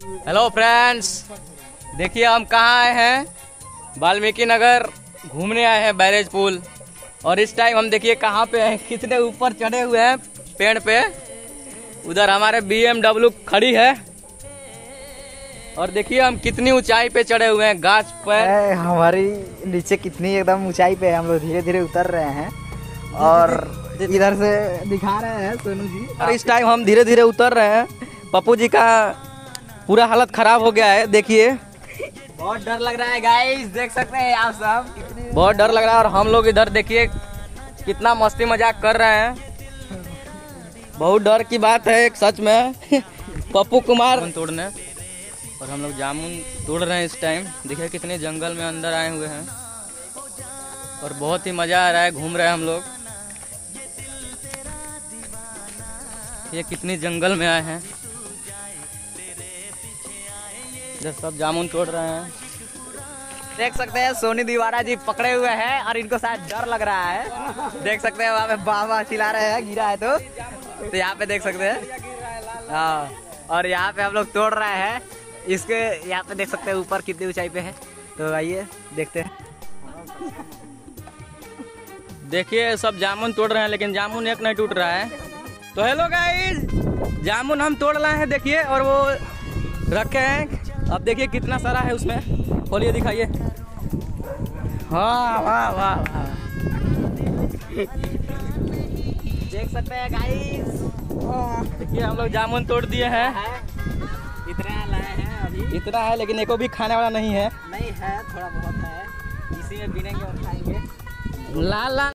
Hello friends, देखिए हम कहाँ आए हैं। वाल्मीकि नगर घूमने आए हैं बैरेज पुल। और इस टाइम हम देखिए कहाँ पे हैं, कितने ऊपर चढ़े हुए हैं पेड़ पे। उधर हमारे BMW खड़ी है और देखिए हम कितनी ऊंचाई पे चढ़े हुए हैं गाछ पर। हमारी नीचे कितनी एकदम ऊंचाई पे हम लोग धीरे धीरे उतर रहे हैं और इधर से दिखा रहे हैं सोनू जी। और इस टाइम हम धीरे धीरे उतर रहे हैं। पप्पू जी का पूरा हालत खराब हो गया है, देखिए बहुत डर लग रहा है गाइस, देख सकते हैं आप सब। बहुत डर लग रहा है। और हम लोग इधर देखिए कितना मस्ती मजाक कर रहे हैं। बहुत डर की बात है एक सच में। पप्पू कुमार तोड़ने और हम लोग जामुन तोड़ रहे हैं इस टाइम। देखिए कितने जंगल में अंदर आए हुए हैं और बहुत ही मजा आ रहा है, घूम रहे हैं हम लोग। ये कितनी जंगल में आए हैं, इधर सब जामुन तोड़ रहे हैं। देख सकते हैं सोनी दीवारा जी पकड़े हुए हैं और इनको शायद डर लग रहा है। देख सकते हैं वहाँ पे बाबा चिल्ला रहे हैं, गिरा है तो यहाँ पे देख सकते हैं। हाँ, और यहाँ पे हम लोग तोड़ रहे हैं इसके। यहाँ पे देख सकते हैं ऊपर कितनी ऊंचाई पे है। तो आइए देखते हैं। देखिए सब जामुन तोड़ रहे हैं लेकिन जामुन एक नहीं टूट रहा है। तो हेलो गाइस, जामुन हम तोड़ रहे हैं देखिए, और वो रखे हैं। अब देखिए कितना सारा है उसमें, खोलिए दिखाइए। हाँ वाह वाह वाह, देख सकते हैं गाइस। देखिए हम लोग जामुन तोड़ दिए हैं। इतना लाए हैं अभी, इतना है लेकिन एको भी खाने वाला नहीं है। नहीं है, थोड़ा बहुत है, इसी में बिनेंगे और खाएंगे। ला ला